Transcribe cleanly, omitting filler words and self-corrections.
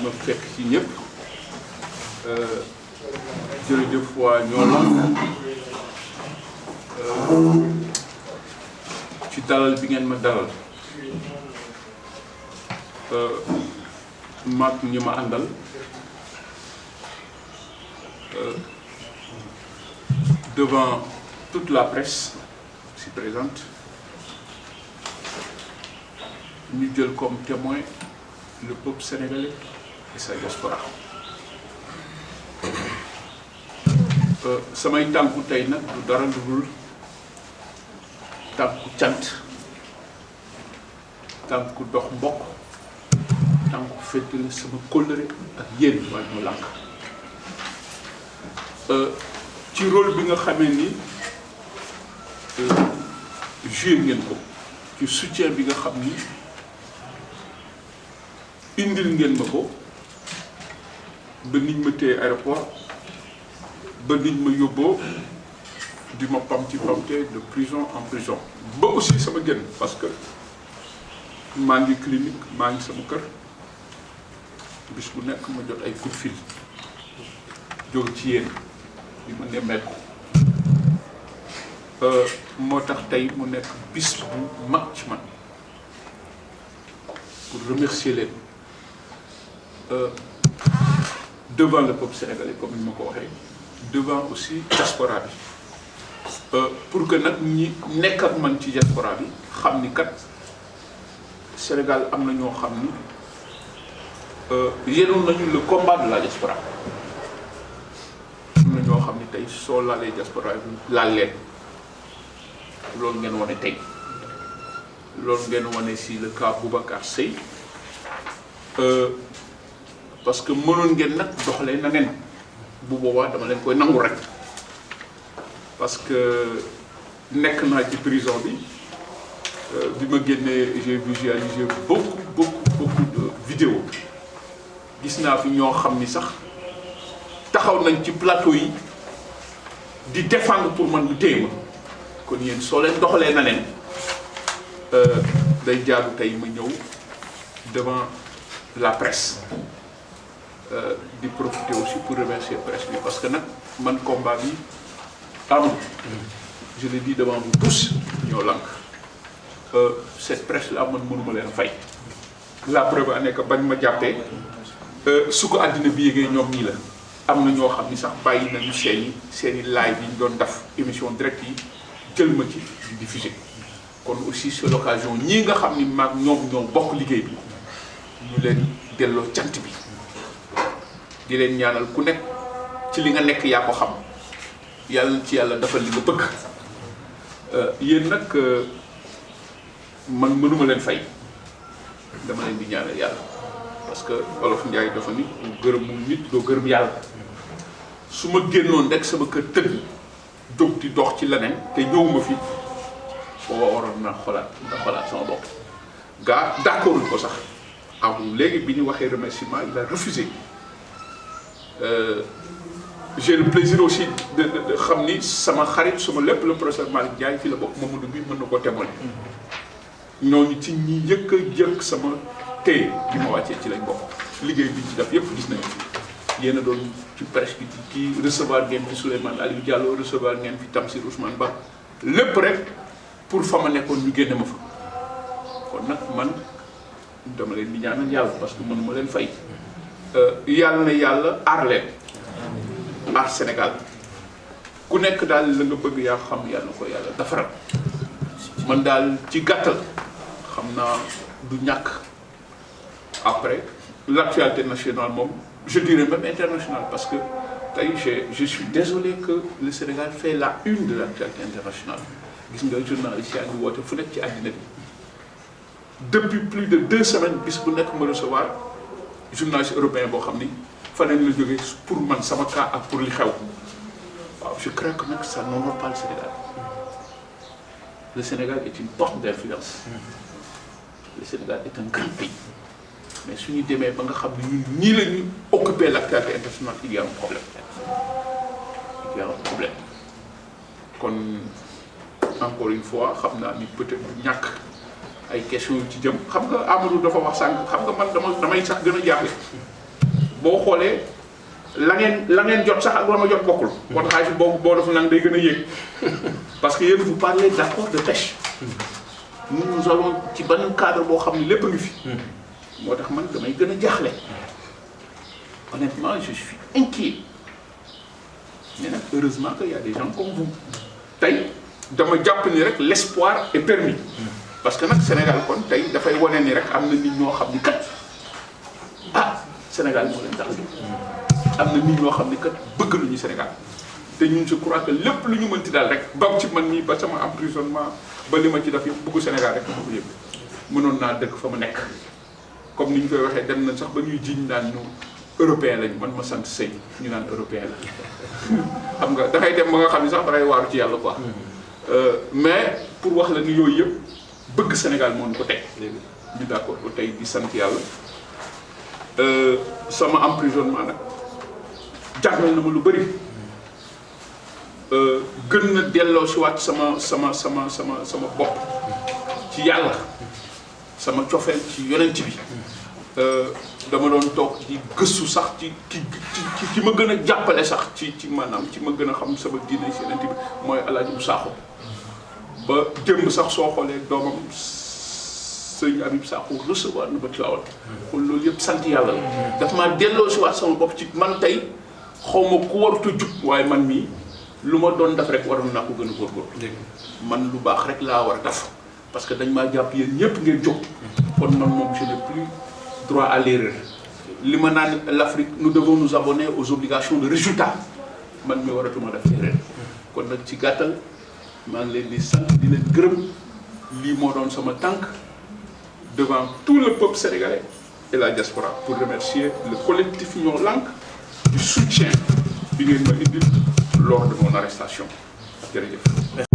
ma fekk ci ñëpp jërëjëf waa Niolane ci dalal bi ngeen ma dalal maak ñi ma àndal devant toute la presse ici présente ñu jël comme témoin le peuple sénégalais et sa diaspora. samay tànku tey nag du dara lu dul tànku cant tànku dox mbokk tànku féetale sama kóllëre ak yéen waaye mu lànk ci rôle bi nga xamee ni joué ngeen ko ci soutien bi nga xam ni indil ngeen ma ko ba niñ ma téye aéroport ba niñ ma yóbboo di ma pamti pamte de prison en prison ba aussi sama génn parce que maa ngi clinique maa ngi sama kër bis bu nekk ma jot ay coup de fil jóge ci yéen di ma nemmeeku moo tax tey mu nekk bis bu mag ci man pour remercier leen devant le peuple sénégalais comme ni ma ko waxee devant aussi diaspora bi pour que nag ñi nekk ak man ci diaspora bi xam ni kat Sénégal am na ñoo xam ni yenoon nañu le combat de la diaspora am na ñoo xam ni tey soo laalee diaspora bi laal leen loolu ngeen wane tey loolu ngeen wane si le cas Boubacar Seye parce que mënoon ngeen nag doxalee na neen bu boobaa dama leen koy nangu rek parce que nekk naa ci prison bi ma génnee j'ai visualisé beaucoup de vidéos gis naa fi ñoo xam ni sax taxaw nañ ci plateau yi di défendre pour man lu téye ma kon yéen soo leen doxalee na leen day jaadu tey ma ñëw devant la presse di profiter aussi pour remercier presse bi parce que nag man combat bi amul je le dis devant vous tous ñoo lànk cette presse là man mënuma leen fay la preuve année que bañ ma jàppee su ko àddina bi yégee ñoom ñii la am na ñoo xam ni sax bàyyi nañu seeni live yi ñu doon def émission direct yi jël ma ci di diffuser kon aussi c'est l'occasion ñii nga xam ni maag ñoom ñoo bokk liggéey bi ñu leen delloo cant bi di leen ñaanal ku nekk ci li nga nekk yaa ko xam yàlla ci yàlla defal li nga bëgg yéen nag man mënuma leen fay dama leen di ñaanal yàlla parce que Wolof Njaay dafa ni gërëmul nit doo gërëm yàlla su ma génnoon rek sama kër tëdd jóg di dox ci leneen te ñëwuma fi boo waroon naa xolaat sama bopp gaa d'accordul ko sax amul léegi bi ñu waxee remerciement il a refusé j'ai le plaisir aussi de xam ni sama xarit suma lépp le professeur Malick Ndiaye fii la bokk Mamadou bi mën na koo témoigner ñooñu ci ñi yëkk a jëkk sama téye bi ma wàccee ci lañ bokk liggéey bi ci def yëpp gis nañu yéen a doon ci presse bi kii recevoir ngeen fi Souleymane Aliou Diallo recevoir ngeen fi Tamsir Ousmane Ba lépp rek pour fa ma nekkoon ñu génne ma fa kon nag man dama leen di ñaanal yàlla parce que mënuma leen fay yàlla na yàlla aar leen aar Sénégal ku nekk daal la nga bëgg yaa xam yàlla na ko yàlla defaral man daal ci gàttal xam naa du ñàkk après l'actualité nationale moom je dirais même internationale parce que tey je suis désolé que le Sénégal fait la une de l'actualité internationale gis nga journaliste yaa ngi woote fu nekk ci àddina bi depuis plus de 2 semaines bis bu nekk ma recevoir journaliste européen boo xam ni faneen la jógee pour man sama cas ak pour li xew waaw je crois que nag ça n'honore pas le Sénégal. Le Sénégal est une porte d'influence. Le Sénégal est un grand pays. Mais si nous demee ba nga xam ne ñun nii la ñu occuper l'actualité internationale il y a un problème. Il y a un problème. kon encore une fois xam naa ni peut-être du ñàkk ay questions yu ci jëm xam nga Amadou dafa wax sànq xam nga man damay sax gën a jaaxle boo xoolee la ngeen jot sax ak la ma jot bokkul. kon xaalis boo def nag day gën a yéeg parce que yéen vous parlez d'accord de pêche. nous allons ci benn cadre boo xam ne lépp a ngi fi. moo tax man damay gën a jaaxle. honnêtement je suis inquiet mais nag heureusement que y a des gens comme vous. tey dama jàpp ni rek l'espoir est permis. parce que nag Sénégal kon tey dafay wane ni rek am na nit ñoo xam ni kat Sénégal moo leen tax a jóg. am na nit ñoo xam ni kat bëgg nañu Sénégal te ñun je crois que lépp lu ñu mënti daal rek ba ci man nii ba sama emprisonnement ba li ma ci def yëpp bëggu Sénégal rek ma ko yëpp mënoon naa dëkk fa ma nekk comme ni ñu koy waxee dem nañ sax ba ñuy jiiñ naan ñu européen lañu man ma sant sëy ñu naan européen la xam nga dafay dem ba nga xam ni sax dafay waaru ci yàlla quoi. mais pour wax la ni yooyu yëpp bëgg Sénégal moo ñu ko teg. ñu d'accord ko tey di sant yàlla sama emprisonnement nag jàngal na ma lu bëri gën na delloo si waat sama bopp ci yàlla sama cofeel ci yonent bi dama doon toog di gëstu sax ci ma gën a jàppale sax ci maanaam ci ma gën a xam sama diine si yonent bi mooy El Hadj Sakho ba jëmb sax soo xoolee doomam sëñ Habib Sakho recevoir na ba Tiwaawan kon loolu yëpp sant yàlla la daf maa delloo si waat sama bopp ci man tey xaw ma ku warut a jub waaye man mii lu ma doon def rek waroon naa ko gën a góorgóorlu man lu baax rek laa war a def parce que dañ maa jàpp yéen ñëpp ngeen jóg kon man moom je n'ai plus droit à l'erreur li ma naan l'Afrique nous devons nous abonner aux obligations de résultat man mi waratuma def erreur kon nag ci gàttal maa ngi leen di sant di leen gërëm lii moo doon sama tànk devant tout le peuple sénégalais et la diaspora pour remercier le collectif Ñoo Lank du soutien bi ngeen ma indil lors de mon arrestation jërëjëf